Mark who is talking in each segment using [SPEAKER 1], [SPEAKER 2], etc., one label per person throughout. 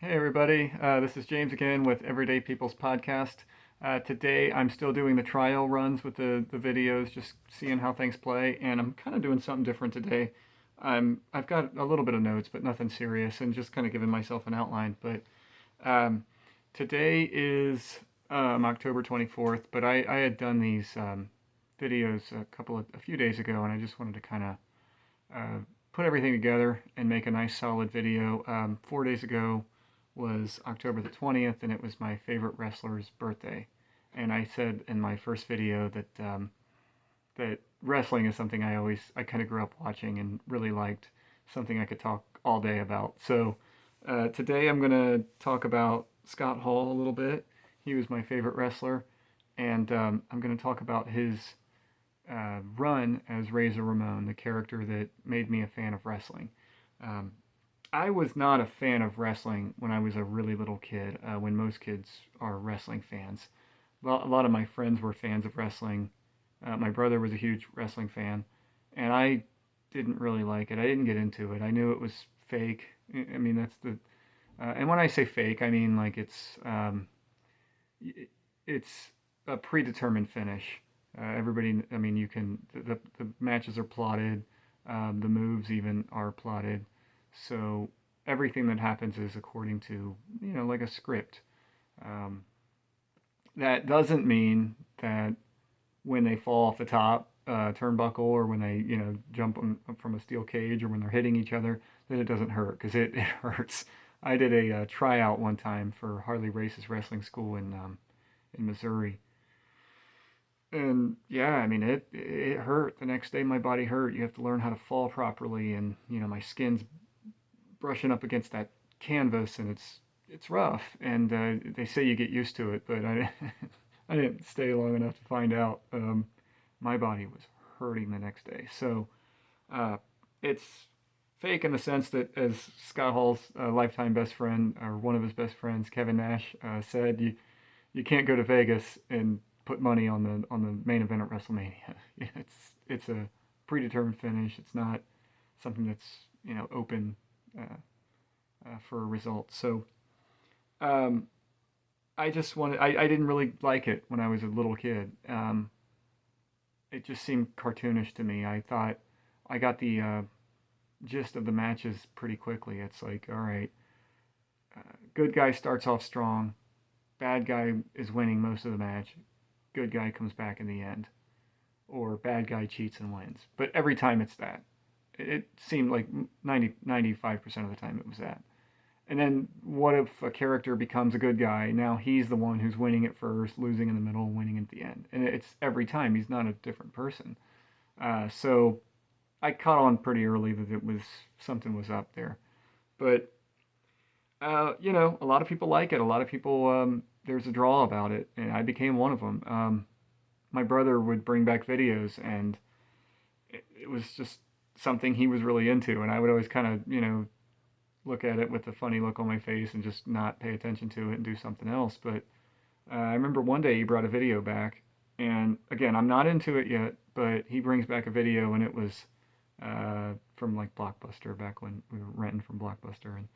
[SPEAKER 1] Hey everybody, this is James again with Everyday People's Podcast. Today I'm still doing the trial runs with the videos, just seeing how things play, and I'm kind of doing something different today. I've got a little bit of notes, but nothing serious, and just kind of giving myself an outline. But um, today is October 24th, but I had done these videos a few days ago, and I just wanted to kind of uh, put everything together and make a nice solid video. 4 days ago was October the 20th, and it was my favorite wrestler's birthday. And I said in my first video that wrestling is something I kind of grew up watching and really liked, something I could talk all day about. So today I'm gonna talk about Scott Hall a little bit. He was my favorite wrestler, and I'm gonna talk about his run as Razor Ramon, the character that made me a fan of wrestling. Um, I was not a fan of wrestling when I was a really little kid, when most kids are wrestling fans. Well, a lot of my friends were fans of wrestling. My brother was a huge wrestling fan, and I didn't really like it. I didn't get into it. I knew it was fake. I mean, that's the. And when I say fake, I mean like it's a predetermined finish. Everybody, I mean, the matches are plotted, the moves even are plotted, so everything that happens is according to, like a script. Um, that doesn't mean that when they fall off the top turnbuckle, or when they, jump from a steel cage, or when they're hitting each other, that it doesn't hurt, because it hurts. I did a tryout one time for Harley Race's wrestling school in Missouri. And yeah, I mean it hurt. The next day my body hurt. You have to learn how to fall properly, and my skin's brushing up against that canvas, and it's rough. And they say you get used to it, but I I didn't stay long enough to find out. My body was hurting the next day. So uh, it's fake in the sense that, as Scott Hall's lifetime best friend, or one of his best friends, Kevin Nash, said, you can't go to Vegas and put money on the main event at WrestleMania. It's a predetermined finish. It's not something that's open for a result. So um, I didn't really like it when I was a little kid. It just seemed cartoonish to me. I thought I got the gist of the matches pretty quickly. It's like, all right, good guy starts off strong, bad guy is winning most of the match, good guy comes back in the end, or bad guy cheats and wins. But every time it's that. It seemed like 95% of the time it was that. And then what if a character becomes a good guy? Now he's the one who's winning at first, losing in the middle, winning at the end. And it's every time. He's not a different person. So I caught on pretty early that it was something was up there. But a lot of people like it. A lot of people, there's a draw about it, and I became one of them. My brother would bring back videos, and it was just something he was really into, and I would always kind of, look at it with a funny look on my face and just not pay attention to it and do something else. But I remember one day he brought a video back, and again, I'm not into it yet, but he brings back a video, and it was from like Blockbuster, back when we were renting from Blockbuster, and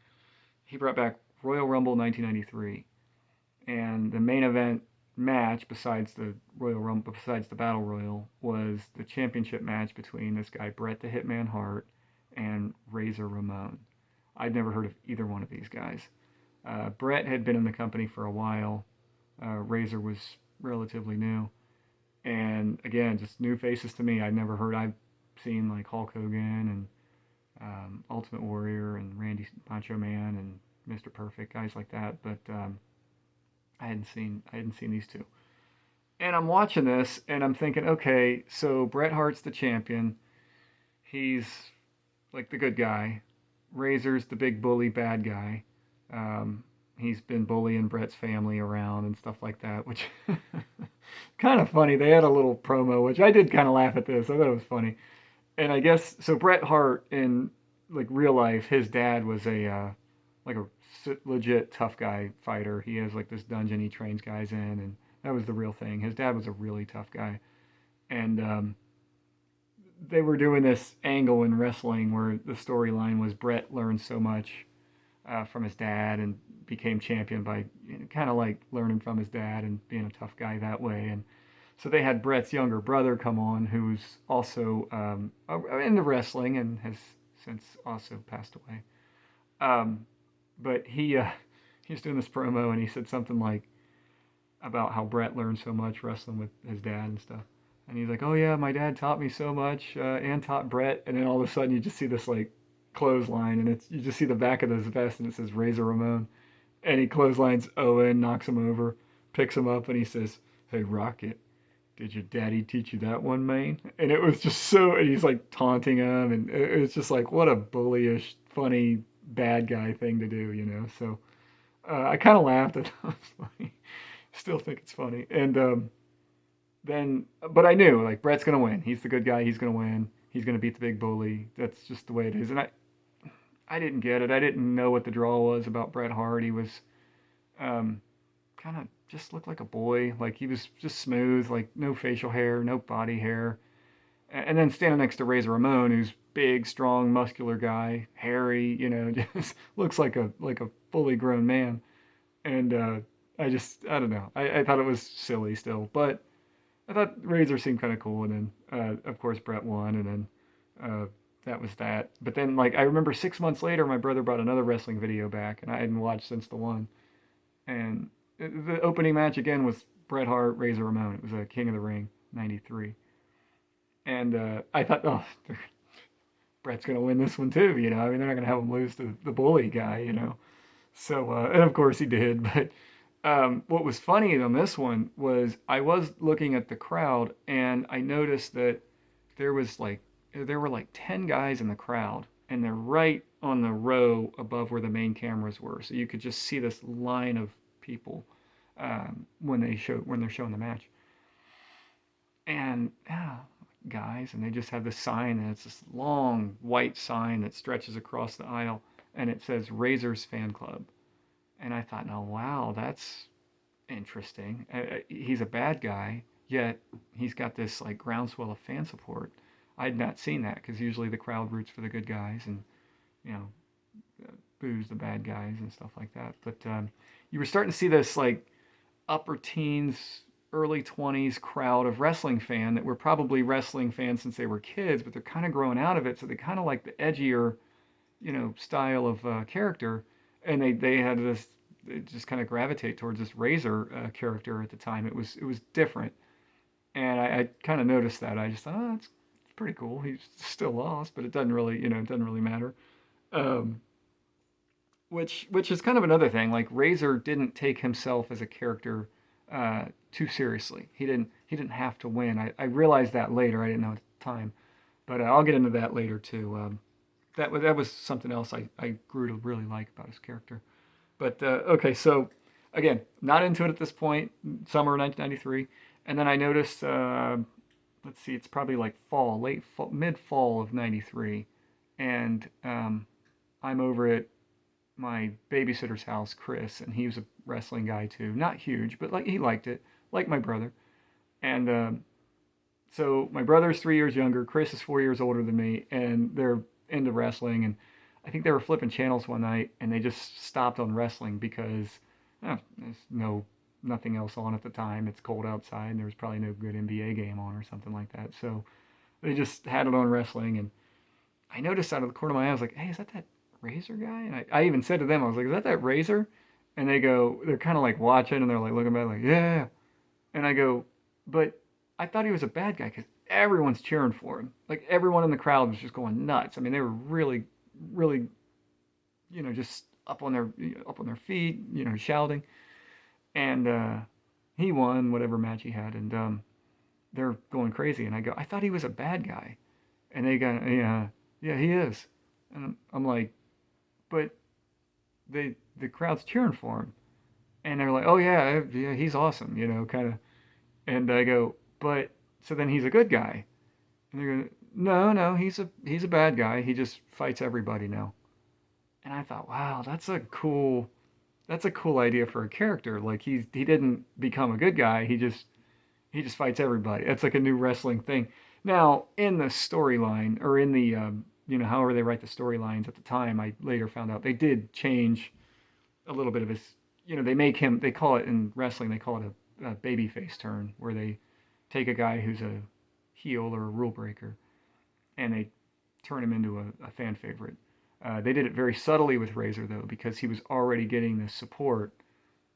[SPEAKER 1] he brought back Royal Rumble 1993, and the main event match, besides the Royal Rumble, besides the Battle Royal, was the championship match between this guy Bret the Hitman Hart and Razor Ramon. I'd never heard of either one of these guys. Bret had been in the company for a while. Razor was relatively new, and again, just new faces to me. I'd never heard. I've seen like Hulk Hogan and Ultimate Warrior and Randy Macho Man and Mr. Perfect, guys like that, but I hadn't seen these two. And I'm watching this, and I'm thinking, okay, so Bret Hart's the champion. He's like the good guy. Razor's the big bully bad guy. He's been bullying Bret's family around and stuff like that, which kind of funny. They had a little promo, which I did kind of laugh at this. I thought it was funny. And I guess so. Bret Hart, in like real life, his dad was a like a legit tough guy fighter. He has like this dungeon he trains guys in, and that was the real thing. His dad was a really tough guy, and they were doing this angle in wrestling where the storyline was Bret learned so much from his dad and became champion by kind of like learning from his dad and being a tough guy that way. And so they had Brett's younger brother come on, who's also into wrestling and has since also passed away. Um, but he was doing this promo and he said something like about how Brett learned so much wrestling with his dad and stuff. And he's like, "Oh yeah, my dad taught me so much, and taught Brett." And then all of a sudden, you just see this like clothesline, and you just see the back of his vest, and it says Razor Ramon. And he clotheslines Owen, knocks him over, picks him up, and he says, "Hey Rocket, did your daddy teach you that one, man?" And it was just so, and he's like taunting him, and it was just like, what a bullyish, funny, bad guy thing to do, you know? So I kind of laughed. I thought it was funny. Still think it's funny. And then, but I knew, like, Brett's going to win. He's the good guy. He's going to win. He's going to beat the big bully. That's just the way it is. And I didn't get it. I didn't know what the draw was about Bret Hart. He was kind of just looked like a boy. Like he was just smooth, like no facial hair, no body hair. And then standing next to Razor Ramon, who's big, strong, muscular guy, hairy, you know, just looks like a fully grown man. And I don't know. I thought it was silly still, but I thought Razor seemed kind of cool. And then of course Bret won, and then that was that. But then like I remember 6 months later, my brother brought another wrestling video back, and I hadn't watched since the one. And the opening match again was Bret Hart, Razor Ramon. It was a King of the Ring '93, and I thought, oh, Bret's gonna win this one too. You know, I mean, they're not gonna have him lose to the bully guy. You know, so and of course he did. But what was funny on this one was I was looking at the crowd and I noticed that there were like 10 guys in the crowd, and they're right on the row above where the main cameras were, so you could just see this line of people when they're showing the match. And guys, and they just have this sign, and it's this long white sign that stretches across the aisle, and it says Razor's Fan Club. And I thought, oh wow, that's interesting. He's a bad guy, yet he's got this like groundswell of fan support. I had not seen that because usually the crowd roots for the good guys and you know boos the bad guys and stuff like that. But you were starting to see this like upper teens, early 20s crowd of wrestling fan that were probably wrestling fans since they were kids, but they're kind of growing out of it, so they kind of like the edgier, you know, style of character, and they had this, they just kind of gravitate towards this Razor character at the time. It was different, and I kind of noticed that. I just thought, oh, it's pretty cool. He's still lost, but it doesn't really, you know, it doesn't really matter. Um, which is kind of another thing. Like Razor didn't take himself as a character too seriously. He didn't have to win. I realized that later. I didn't know at the time, but I'll get into that later too. That was something else I grew to really like about his character. But okay, so again, not into it at this point. Summer 1993, and then I noticed. Let's see, it's probably like fall, late fall, mid fall of '93, and I'm over at my babysitter's house, Chris, and he was a wrestling guy too. Not huge, but like he liked it, like my brother. And so my brother's 3 years younger. Chris is 4 years older than me, and they're into wrestling. And I think they were flipping channels one night, and they just stopped on wrestling because there's nothing else on at the time. It's cold outside, and there was probably no good NBA game on or something like that. So they just had it on wrestling, and I noticed out of the corner of my eye, I was like, "Hey, is that Razor guy?" And I even said to them, I was like, "Is that Razor?" And they're kind of like watching, and they're like looking back, like, "Yeah." And I go, "But I thought he was a bad guy because everyone's cheering for him. Like everyone in the crowd was just going nuts. I mean, they were really, really, you know, just up on their feet, you know, shouting." And he won whatever match he had, and they're going crazy. And I go, "I thought he was a bad guy," and they go, "Yeah, yeah, he is." And I'm like, "But the crowd's cheering for him," and they're like, "Oh yeah, yeah, he's awesome," you know, kind of. And I go, "But so then he's a good guy?" And they go, "No, no, he's a bad guy. He just fights everybody now." And I thought, wow, that's a cool idea for a character. Like he didn't become a good guy. He just fights everybody. That's like a new wrestling thing. Now in the storyline or in the however they write the storylines at the time, I later found out they did change a little bit of his, they make him, they call it in wrestling, they call it a baby face turn, where they take a guy who's a heel or a rule breaker and they turn him into a fan favorite. They did it very subtly with Razor, though, because he was already getting the support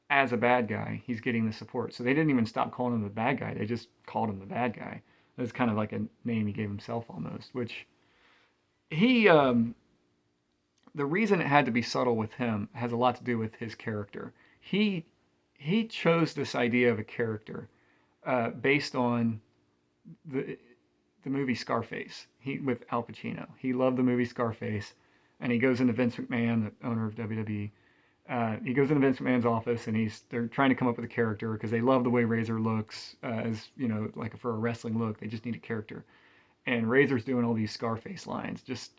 [SPEAKER 1] as a bad guy. He's getting the support. So they didn't even stop calling him the bad guy. They just called him the bad guy. That's kind of like a name he gave himself almost, which he, the reason it had to be subtle with him has a lot to do with his character. He, he chose this idea of a character based on the the movie Scarface. With Al Pacino. He loved the movie Scarface, and he goes into Vince McMahon, the owner of WWE. He goes into Vince McMahon's office, and they're trying to come up with a character because they love the way Razor looks, as like for a wrestling look. They just need a character, and Razor's doing all these Scarface lines, just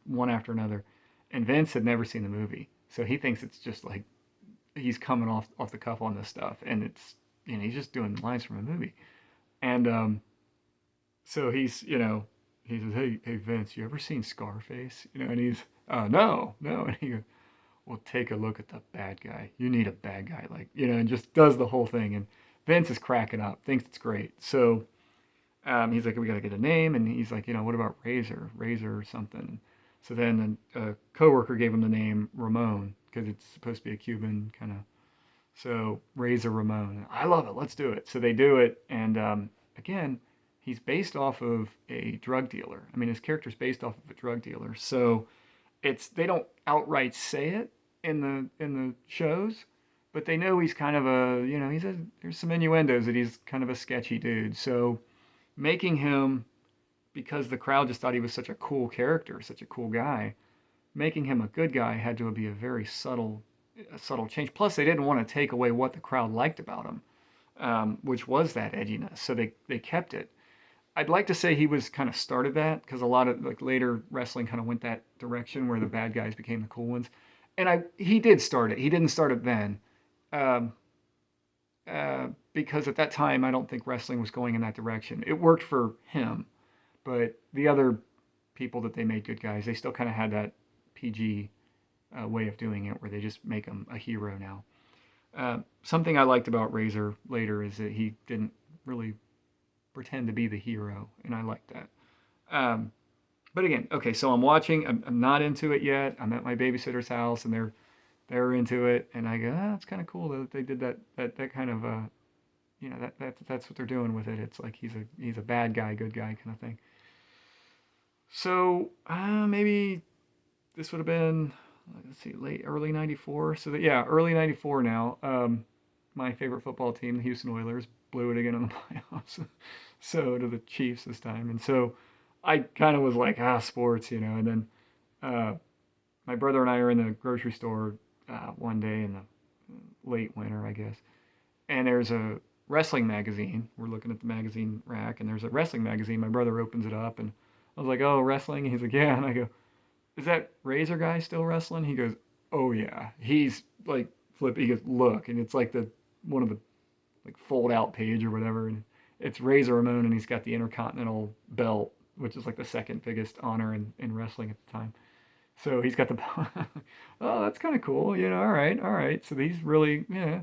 [SPEAKER 1] one after another. And Vince had never seen the movie, so he thinks it's just like he's coming off the cuff on this stuff, and it's he's just doing lines from a movie, and so he says, hey Vince, you ever seen Scarface? And he's no, and he goes, well, take a look at the bad guy. You need a bad guy, like and just does the whole thing, and Vince is cracking up, thinks it's great. So he's like, we got to get a name, and he's like, what about Razor or something? So then a coworker gave him the name Ramon because it's supposed to be a Cuban kind of. So Razor Ramon. I love it. Let's do it. So they do it, and again, he's based off of a drug dealer. I mean, his character's based off of a drug dealer. So they don't outright say it in the shows, but they know he's kind of there's some innuendos that he's kind of a sketchy dude. So making him, because the crowd just thought he was such a cool character, such a cool guy, making him a good guy had to be a subtle change. Plus, they didn't want to take away what the crowd liked about him, which was that edginess. So they kept it. I'd like to say he was kind of started that, because a lot of later wrestling kind of went that direction where the bad guys became the cool ones, and he did start it. He didn't start it then, um, because at that time I don't think wrestling was going in that direction. It worked for him, but the other people that they made good guys, they still kind of had that PG way of doing it, where they just make him a hero now. Something I liked about Razor later is that he didn't really pretend to be the hero, and I like that. But again, okay, so I'm watching. I'm not into it yet. I'm at my babysitter's house, and they're into it, and I go, it's kind of cool that they did that kind of that's what they're doing with it. It's like he's a bad guy, good guy kind of thing. So maybe this would have been, let's see, early '94. So early '94 now. My favorite football team, the Houston Oilers, blew it again in the playoffs. So to the Chiefs this time. And so I kind of was like, sports, And then my brother and I are in the grocery store one day in the late winter, I guess. And there's a wrestling magazine. We're looking at the magazine rack, and there's a wrestling magazine. My brother opens it up, and I was like, oh, wrestling? And he's like, yeah. And I go, is that Razor guy still wrestling? He goes, oh, yeah. He's like, he goes, look. And it's like one of the fold out page or whatever, and it's Razor Ramon, and he's got the Intercontinental belt, which is like the second biggest honor in wrestling at the time. So he's got the belt. Oh, that's kind of cool, all right. So he's really, yeah.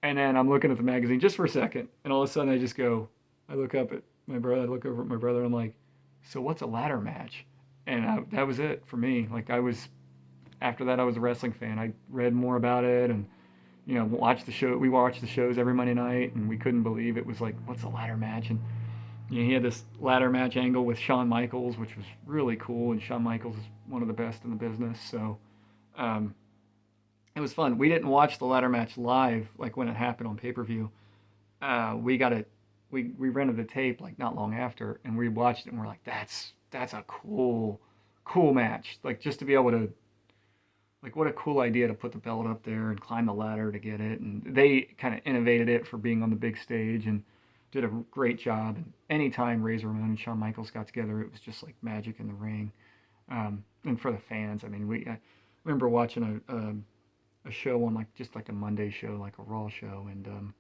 [SPEAKER 1] And then I'm looking at the magazine just for a second, and all of a sudden I look up at my brother, I look over at my brother, and I'm like, so what's a ladder match? And that was it for me. After that, I was a wrestling fan. I read more about it, and watch the show. We watched the shows every Monday night, and we couldn't believe it was like, what's a ladder match? And he had this ladder match angle with Shawn Michaels, which was really cool. And Shawn Michaels is one of the best in the business, so it was fun. We didn't watch the ladder match live, like when it happened on pay-per-view. We got it. We rented the tape like not long after, and we watched it, and we're like, that's a cool match. Like, just to be able to. Like, what a cool idea to put the belt up there and climb the ladder to get it. And they kind of innovated it for being on the big stage and did a great job. And anytime Razor Ramon and Shawn Michaels got together, it was just like magic in the ring. And for the fans, I mean, I remember watching a show on just like a Monday show, like a Raw show, and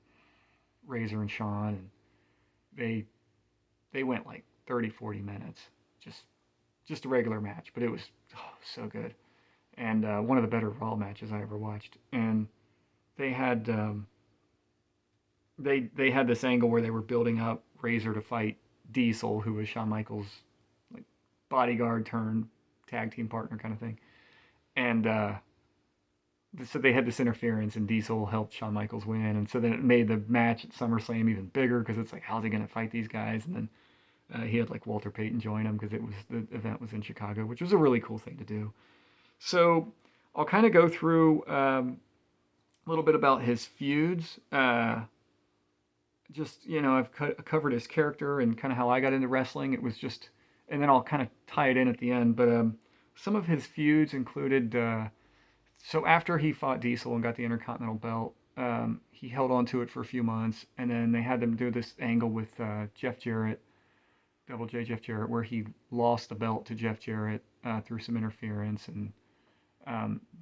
[SPEAKER 1] Razor and Shawn, and they went like 30, 40 minutes just just a regular match, but it was so good. And one of the better Raw matches I ever watched. And they had they had this angle where they were building up Razor to fight Diesel, who was Shawn Michaels' like bodyguard turned tag team partner kind of thing. And so they had this interference, and Diesel helped Shawn Michaels win, and so then it made the match at SummerSlam even bigger because it's like, how's he going to fight these guys? And then he had like Walter Payton join him because the event was in Chicago, which was a really cool thing to do. So I'll kind of go through a little bit about his feuds. Just I've covered his character and kind of how I got into wrestling. It was just, and then I'll kind of tie it in at the end. But some of his feuds included. So after he fought Diesel and got the Intercontinental belt, he held on to it for a few months, and then they had them do this angle with Jeff Jarrett, Double J Jeff Jarrett, where he lost the belt to Jeff Jarrett through some interference, and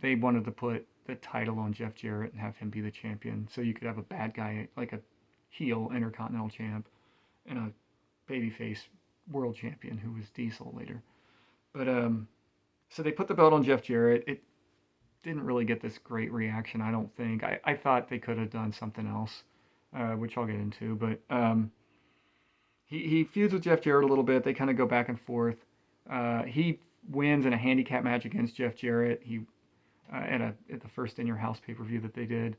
[SPEAKER 1] they wanted to put the title on Jeff Jarrett and have him be the champion, so you could have a bad guy, like a heel Intercontinental champ, and a babyface world champion who was Diesel later. But so they put the belt on Jeff Jarrett. It didn't really get this great reaction, I don't think. I thought they could have done something else, which I'll get into. But he feuds with Jeff Jarrett a little bit. They kind of go back and forth. He wins in a handicap match against Jeff Jarrett. He at the first In Your House pay-per-view that they did.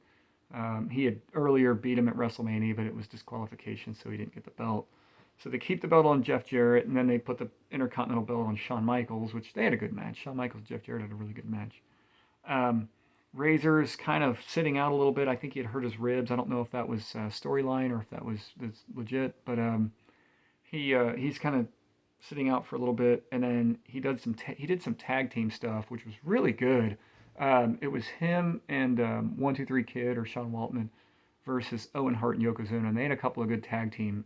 [SPEAKER 1] He had earlier beat him at WrestleMania, but it was disqualification, so he didn't get the belt. So they keep the belt on Jeff Jarrett, and then they put the Intercontinental belt on Shawn Michaels, which they had a good match. Shawn Michaels and Jeff Jarrett had a really good match. Razor's kind of sitting out a little bit. I think he had hurt his ribs. I don't know if that was storyline or if that was legit, but he's kind of sitting out for a little bit, and then he did some tag team stuff, which was really good. It was him and 1-2-3 Kid or Sean Waltman versus Owen Hart and Yokozuna, and they had a couple of good tag team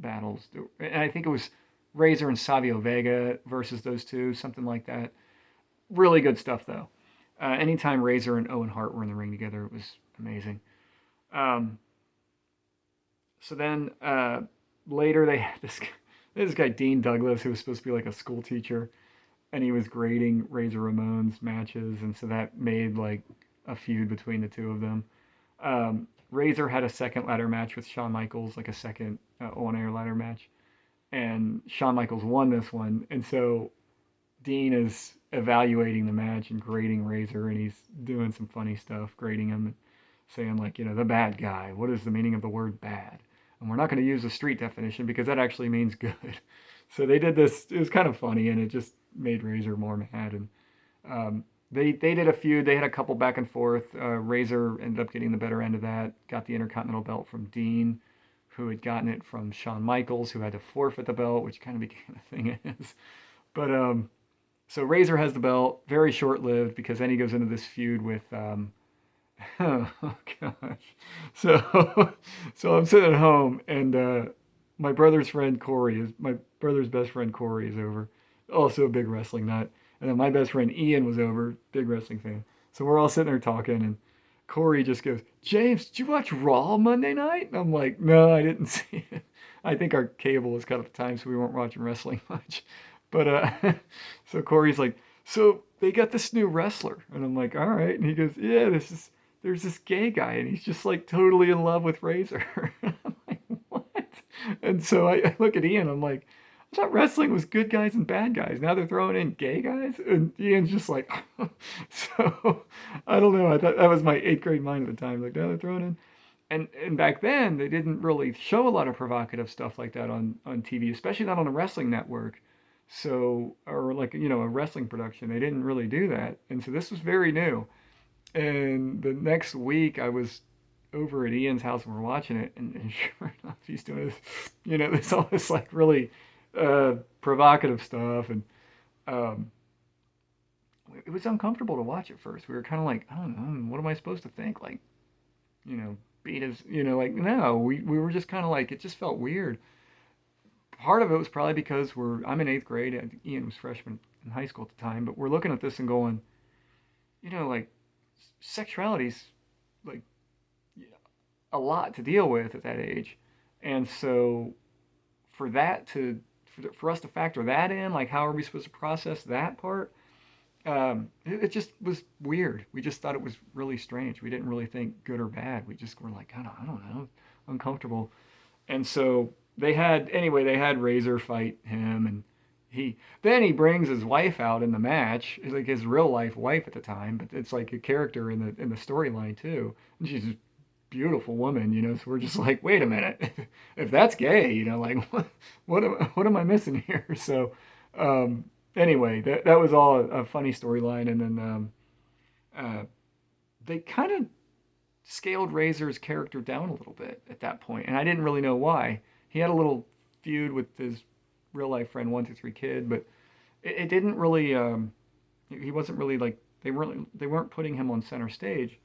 [SPEAKER 1] battles. And I think it was Razor and Savio Vega versus those two, something like that. Really good stuff, though. Anytime Razor and Owen Hart were in the ring together, it was amazing. So then later they had this guy Dean Douglas, who was supposed to be like a school teacher, and he was grading Razor Ramon's matches, and so that made like a feud between the two of them. Razor had a second ladder match with Shawn Michaels, like a second on-air ladder match, and Shawn Michaels won this one, and so Dean is evaluating the match and grading Razor, and he's doing some funny stuff, grading him, and saying like, the bad guy, what is the meaning of the word bad? And we're not going to use the street definition because that actually means good. So they did this, it was kind of funny, and it just made Razor more mad. And they did a feud, they had a couple back and forth. Razor ended up getting the better end of that, got the Intercontinental belt from Dean, who had gotten it from Shawn Michaels, who had to forfeit the belt, which kind of became a thing it is. But so Razor has the belt, very short-lived, because then he goes into this feud with, oh gosh. So I'm sitting at home, and my brother's best friend Corey is over, also a big wrestling nut. And then my best friend Ian was over, big wrestling fan. So we're all sitting there talking, and Corey just goes, "James, did you watch Raw Monday night?" And I'm like, "No, I didn't see it." I think our cable was cut at the time, so we weren't watching wrestling much. But so Corey's like, "So they got this new wrestler," and I'm like, "All right." And he goes, "Yeah, there's this gay guy, and he's just like totally in love with Razor." I'm like, "What?" And so I look at Ian, I'm like, "I thought wrestling was good guys and bad guys. Now they're throwing in gay guys?" And Ian's just like, so I don't know. I thought that was my 8th grade mind at the time. Like, now they're throwing in. And back then, they didn't really show a lot of provocative stuff like that on TV, especially not on a wrestling network. So, or like, a wrestling production. They didn't really do that. And so this was very new. And the next week, I was over at Ian's house and we're watching it. And sure enough, he's doing this, all this like really provocative stuff. And it was uncomfortable to watch at first. We were kind of like, I don't know, what am I supposed to think? Like, beat his, like, no, we were just kind of like, it just felt weird. Part of it was probably because I'm in 8th grade, and Ian was freshman in high school at the time, but we're looking at this and going, like, sexuality's like a lot to deal with at that age. And so for for us to factor that in, like how are we supposed to process that part? It just was weird. We just thought it was really strange. We didn't really think good or bad. We just were like, I don't know, uncomfortable. And so they had Razor fight him, and he brings his wife out in the match. It's like his real life wife at the time, but it's like a character in the storyline too. And she's a beautiful woman, you know. So we're just like, wait a minute, if that's gay, you know, like what am I missing here? So um, anyway, that was all a funny storyline, and then uh, they kind of scaled Razor's character down a little bit at that point, and I didn't really know why. He had a little feud with his real life friend 123 Kid, but it didn't really. He wasn't really like they weren't putting him on center stage,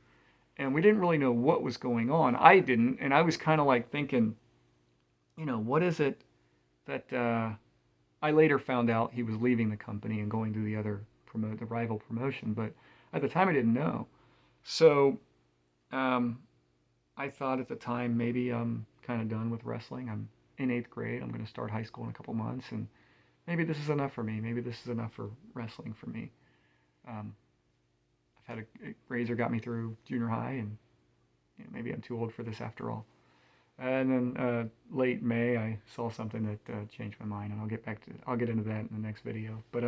[SPEAKER 1] and we didn't really know what was going on. I didn't, and I was kind of like thinking, you know, what is it that I later found out he was leaving the company and going to the rival promotion, but at the time I didn't know. So um, I thought at the time maybe I'm kind of done with wrestling. I'm in eighth grade. I'm going to start high school in a couple months, and maybe this is enough for me. Maybe this is enough for wrestling for me. Um, I've had Razor got me through junior high, and you know, maybe I'm too old for this after all. And then late May, I saw something that changed my mind, and I'll get into that in the next video. But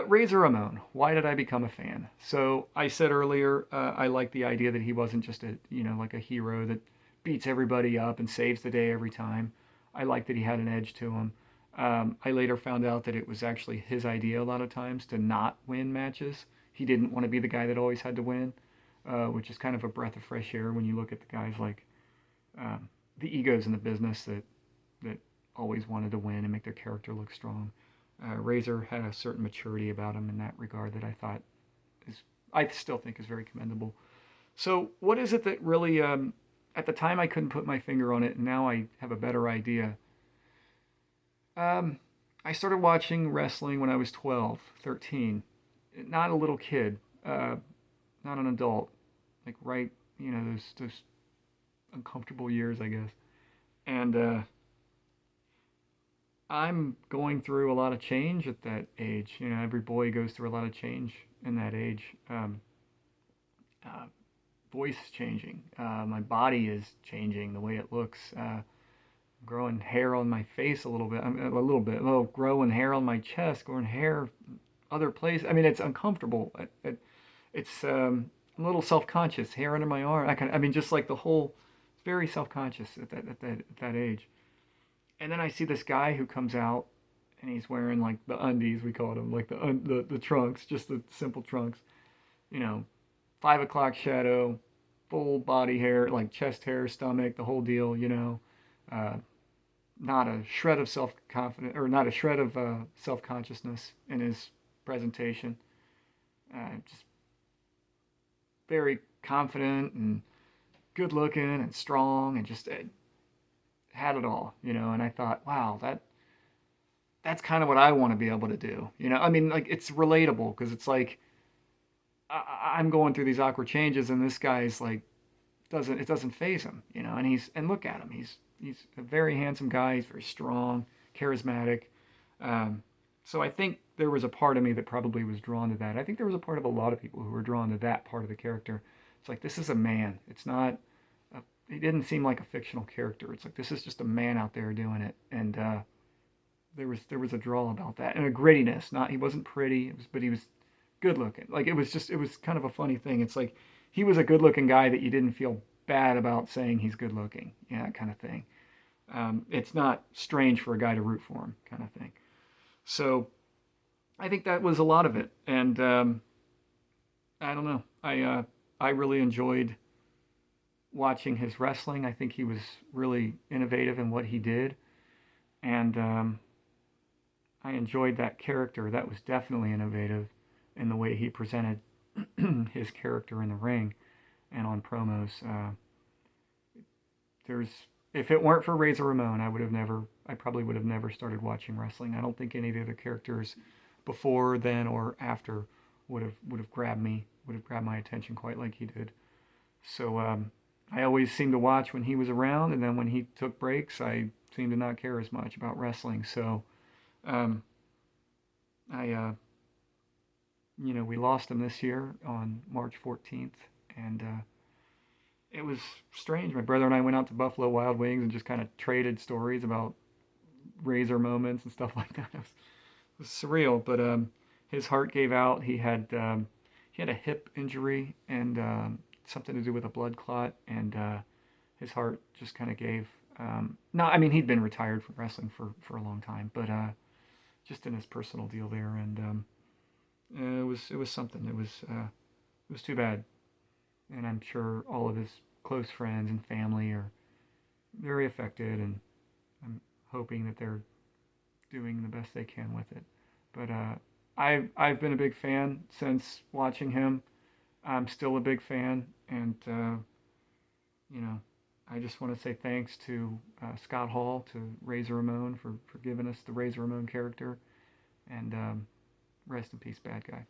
[SPEAKER 1] Razor Ramon, why did I become a fan? So I said earlier, I like the idea that he wasn't just like a hero that beats everybody up and saves the day every time. I like that he had an edge to him. I later found out that it was actually his idea a lot of times to not win matches. He didn't want to be the guy that always had to win, which is kind of a breath of fresh air when you look at the guys like um, the egos in the business that always wanted to win and make their character look strong. Razor had a certain maturity about him in that regard that I still think is very commendable. So, what is it that really, at the time I couldn't put my finger on it, and now I have a better idea. Um, I started watching wrestling when I was 12, 13. Not a little kid, not an adult, like right, you know, those uncomfortable years, I guess. And I'm going through a lot of change at that age. You know, every boy goes through a lot of change in that age. Uh, Voice is changing. My body is changing the way it looks. Growing hair on my face a little bit. A little bit. Oh, growing hair on my chest. Growing hair other places. I mean, it's uncomfortable. It's a little self-conscious. Hair under my arm. I mean, just like the whole. It's very self-conscious at that age. And then I see this guy who comes out, and he's wearing like the undies, we called them, like the trunks, just the simple trunks. You know, 5 o'clock shadow, full body hair, like chest hair, stomach, the whole deal. You know, uh, not a shred of self confidence or not a shred of self consciousness in his presentation. Just very confident and good looking and strong and just had it all, you know. And I thought, wow, that's kind of what I want to be able to do, you know. I mean, like it's relatable because it's like I'm going through these awkward changes, and this guy's like it doesn't phase him, you know. And look at him, he's a very handsome guy. He's very strong, charismatic. Um, so I think there was a part of me that probably was drawn to that. I think there was a part of a lot of people who were drawn to that part of the character. It's like this is a man. It's not. He didn't seem like a fictional character. It's like this is just a man out there doing it, and there was a draw about that and a grittiness. Not he wasn't pretty, but he was good looking. Like it was kind of a funny thing. It's like he was a good looking guy that you didn't feel bad about saying he's good looking. Yeah, that kind of thing. It's not strange for a guy to root for him, kind of thing. So I think that was a lot of it, and I don't know. I really enjoyed watching his wrestling. I think he was really innovative in what he did, and I enjoyed that character. That was definitely innovative in the way he presented his character in the ring and on promos. There's If it weren't for Razor Ramon, I probably would have never started watching wrestling. I don't think any of the other characters before, then, or after would have grabbed my attention quite like he did. So I always seemed to watch when he was around, and then when he took breaks, I seemed to not care as much about wrestling. So um, I, we lost him this year on March 14th, and it was strange. My brother and I went out to Buffalo Wild Wings and just kind of traded stories about Razor moments and stuff like that. It was surreal, but his heart gave out. He had a hip injury and something to do with a blood clot, and his heart just kind of gave. No, I mean he'd been retired from wrestling for a long time, but just in his personal deal there, and it was something. It was too bad, and I'm sure all of his close friends and family are very affected, and I'm hoping that they're doing the best they can with it. But I've been a big fan since watching him. I'm still a big fan, and you know, I just want to say thanks to Scott Hall, to Razor Ramon for giving us the Razor Ramon character, and rest in peace, bad guy.